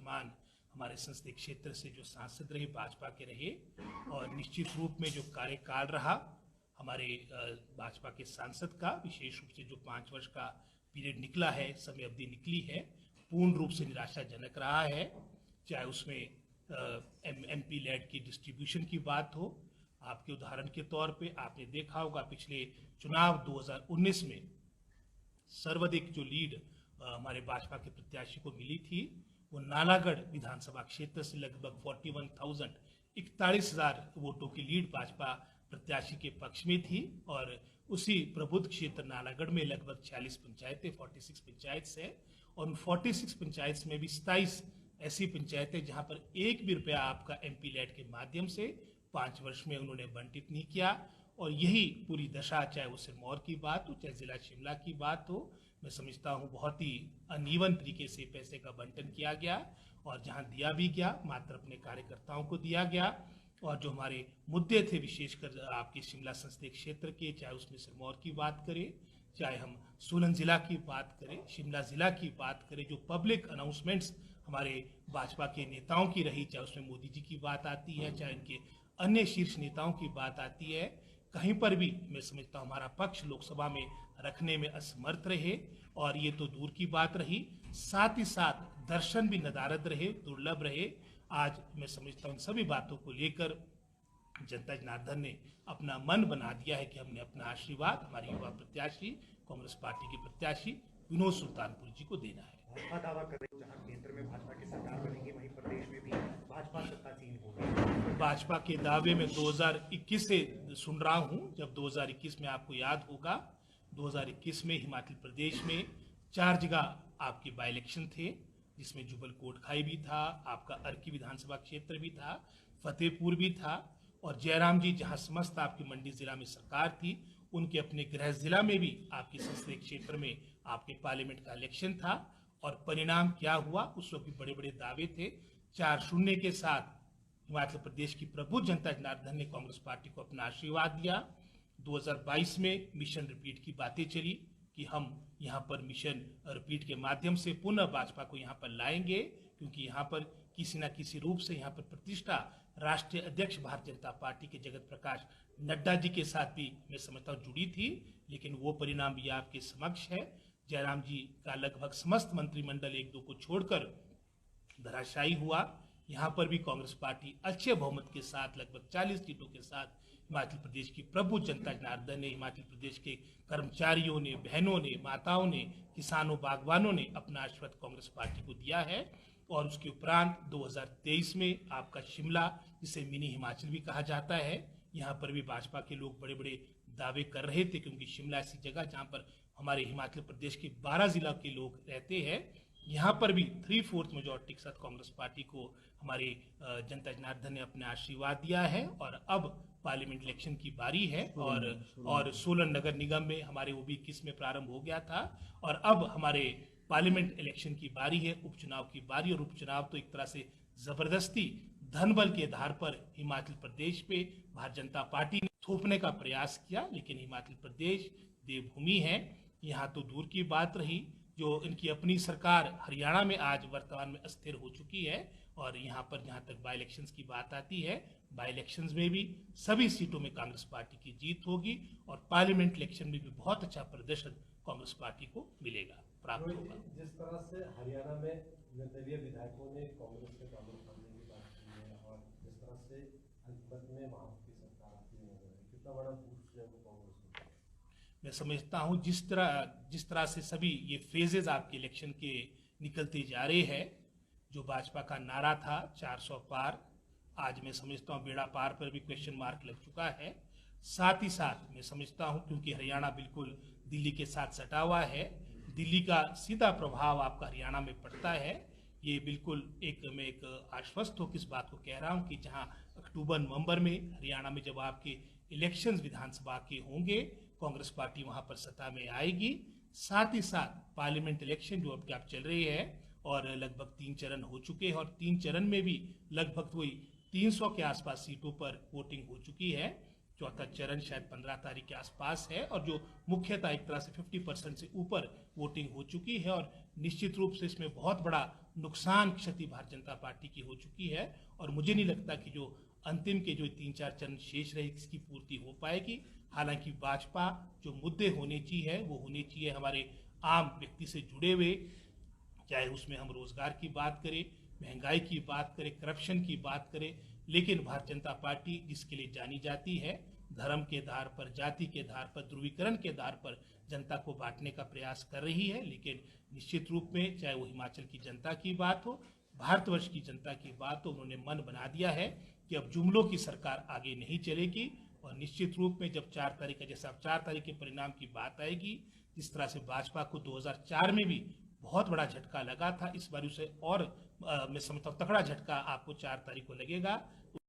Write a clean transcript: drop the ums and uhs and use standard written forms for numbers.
वर्तमान हमारे संसदीय क्षेत्र से जो सांसद रहे भाजपा के रहे, और निश्चित रूप में जो कार्यकाल रहा हमारे भाजपा के सांसद का, विशेष रूप से जो 5 वर्ष का पीरियड निकला है, समय अवधि निकली है, पूर्ण रूप से निराशाजनक रहा है। चाहे उसमें MP लेड की डिस्ट्रीब्यूशन की बात हो, आपके उदाहरण के तौर पे आपने देखा होगा पिछले चुनाव 2019 में सर्वाधिक जो लीड हमारे भाजपा के प्रत्याशी को मिली थी, वो नालागढ़ विधानसभा क्षेत्र से लगभग 41,000 वोटों की लीड भाजपा प्रत्याशी के पक्ष में थी। और उसी प्रबुद्ध क्षेत्र नालागढ़ में लगभग 46 पंचायतें, 46 पंचायत है, और उन 46 पंचायत में भी 27 ऐसी पंचायतें जहां पर एक भी रुपया आपका MP लेड के माध्यम से 5 वर्ष में उन्होंने बंटित नहीं किया। और यही पूरी दशा, चाहे वो सिरमौर की बात हो, चाहे जिला शिमला की बात हो, मैं समझता हूँ बहुत ही अनइवन तरीके से पैसे का बंटन किया गया, और जहाँ दिया भी गया मात्र अपने कार्यकर्ताओं को दिया गया। और जो हमारे मुद्दे थे विशेषकर आपके शिमला संसदीय क्षेत्र के, चाहे उसमें सिरमौर की बात करें, चाहे हम सोलन जिला की बात करें, शिमला जिला की बात करें, जो पब्लिक अनाउंसमेंट्स हमारे भाजपा के नेताओं की रही, चाहे उसमें मोदी जी की बात आती है, चाहे उनके अन्य शीर्ष नेताओं की बात आती है, कहीं पर भी मैं समझता हूँ हमारा पक्ष लोकसभा में रखने में असमर्थ रहे। और ये तो दूर की बात रही, साथ ही साथ दर्शन भी नदारद रहे, दुर्लभ रहे। आज मैं समझता हूँ सभी बातों को लेकर जनता जनार्दन ने अपना मन बना दिया है कि हमने अपना आशीर्वाद हमारे युवा प्रत्याशी, कांग्रेस पार्टी के प्रत्याशी विनोद सुल्तानपुर जी को देना है। भाजपा दावा कर रही है जहां केंद्र में भाजपा की सरकार बनेगी, वहीं प्रदेश में भी भाजपा सत्तासीन होगी। भाजपा के दावे में 2021 से सुन रहा हूं, जब 2021 में आपको याद होगा, 2021 में हिमाचल प्रदेश में 4 जगह आपके बाई इलेक्शन थे, जिसमें जुबल कोटखाई भी था, आपका अर्की विधानसभा क्षेत्र भी था, फतेहपुर भी था, और जयराम जी जहां समस्त आपकी मंडी जिला में सरकार थी, उनके अपने गृह जिला में भी आपके संसदीय क्षेत्र में आपके पार्लियामेंट का इलेक्शन था। और परिणाम क्या हुआ, उस वक्त भी बड़े बड़े दावे थे। 4-0 के साथ हिमाचल प्रदेश की प्रबुद्ध जनता जनार्दन ने कांग्रेस पार्टी को अपना आशीर्वाद दिया। 2022 में मिशन रिपीट की बातें चली कि हम यहाँ पर मिशन रिपीट के माध्यम से पुनः भाजपा को यहाँ पर लाएंगे, क्योंकि यहाँ पर किसी न किसी रूप से यहाँ पर प्रतिष्ठा राष्ट्रीय अध्यक्ष भारतीय जनता पार्टी के जगत प्रकाश नड्डा जी के साथ भी मैं समझता हूँ जुड़ी थी। लेकिन वो परिणाम भी आपके समक्ष है। जयराम जी का लगभग समस्त मंत्रिमंडल 1-2 को छोड़कर धराशायी हुआ। यहाँ पर भी कांग्रेस पार्टी अच्छे बहुमत के साथ लगभग 40 सीटों के साथ हिमाचल प्रदेश की प्रबुद्ध जनता जनार्दन ने, हिमाचल प्रदेश के कर्मचारियों ने, बहनों ने, माताओं ने, किसानों, बागवानों ने अपना आशीर्वाद कांग्रेस पार्टी को दिया है। और उसके उपरांत 2023 में आपका शिमला, जिसे मिनी हिमाचल भी कहा जाता है, यहाँ पर भी भाजपा के लोग बड़े बड़े दावे कर रहे थे, क्योंकि शिमला ऐसी जगह जहाँ पर हमारे हिमाचल प्रदेश के 12 जिला के लोग रहते हैं। यहाँ पर भी 3/4 मेजॉरिटी के साथ कांग्रेस पार्टी को हमारे जनता जनार्दन ने अपना आशीर्वाद दिया है। और अब पार्लियामेंट इलेक्शन की बारी है, और सोलन नगर निगम में हमारे वो भी 21 में प्रारंभ हो गया था, और अब हमारे पार्लियामेंट इलेक्शन की बारी है, उपचुनाव की बारी। और उपचुनाव तो एक तरह से जबरदस्ती धन बल के आधार पर हिमाचल प्रदेश पे भारतीय जनता पार्टी ने थोपने का प्रयास किया, लेकिन हिमाचल प्रदेश देवभूमि है, यहाँ तो दूर की बात रही। जो इनकी अपनी सरकार हरियाणा में आज वर्तमान में अस्थिर हो चुकी है। और यहाँ पर जहाँ तक बाई इलेक्शंस की बात आती है, बाई इलेक्शंस में भी सभी सीटों में कांग्रेस पार्टी की जीत होगी, और पार्लियामेंट इलेक्शन में भी बहुत अच्छा प्रदर्शन कांग्रेस पार्टी को मिलेगा, प्राप्त होगा। जिस तरह से हरियाणा में निर्दलीय विधायकों ने कांग्रेस से ताल्लुक करने की बात की है, और जिस तरह से अंत में वहां की सरकार आती है, कितना बड़ा बूस्ट है वो कांग्रेस को? मैं समझता हूँ जिस तरह से सभी ये फेजेज आपके इलेक्शन के निकलते जा रहे हैं, जो भाजपा का नारा था 400 पार, आज मैं समझता हूँ बेड़ा पार पर भी क्वेश्चन मार्क लग चुका है। साथ ही साथ मैं समझता हूँ, क्योंकि हरियाणा बिल्कुल दिल्ली के साथ सटा हुआ है, दिल्ली का सीधा प्रभाव आपका हरियाणा में पड़ता है। ये बिल्कुल मैं एक आश्वस्त हो किस बात को कह रहा हूँ कि जहाँ अक्टूबर-नवंबर में हरियाणा में जब आपके इलेक्शंस विधानसभा के होंगे, कांग्रेस पार्टी वहां पर सत्ता में आएगी। साथ ही साथ पार्लियामेंट इलेक्शन जो अब चल रही है, और लगभग 3 चरण हो चुके हैं, और 3 चरण में भी लगभग वही 300 के आसपास सीटों पर वोटिंग हो चुकी है। चौथा चरण शायद 15 तारीख के आसपास है, और जो मुख्यतः एक तरह से 50% से ऊपर वोटिंग हो चुकी है, और निश्चित रूप से इसमें बहुत बड़ा नुकसान क्षति भारतीय जनता पार्टी की हो चुकी है। और मुझे नहीं लगता कि जो अंतिम के जो 3-4 चरण शेष रहे इसकी पूर्ति हो पाएगी। हालांकि भाजपा जो मुद्दे होने चाहिए वो होने चाहिए हमारे आम व्यक्ति से जुड़े हुए, चाहे उसमें हम रोजगार की बात करें, महंगाई की बात करें, करप्शन की बात करें। लेकिन भारतीय जनता पार्टी जिसके लिए जानी जाती है, धर्म के आधार पर, जाति के आधार पर, ध्रुवीकरण के आधार पर जनता को बांटने का प्रयास कर रही है। लेकिन निश्चित रूप में चाहे वो हिमाचल की जनता की बात हो, भारतवर्ष की जनता की बात हो, उन्होंने मन बना दिया है कि अब जुमलों की सरकार आगे नहीं चलेगी। और निश्चित रूप में जब 4 तारीख का, जैसे अब 4 तारीख के परिणाम की बात आएगी, जिस तरह से भाजपा को 2004 में भी बहुत बड़ा झटका लगा था, इस बार उसे और मैं समझता हूँ तगड़ा झटका आपको 4 तारीख को लगेगा।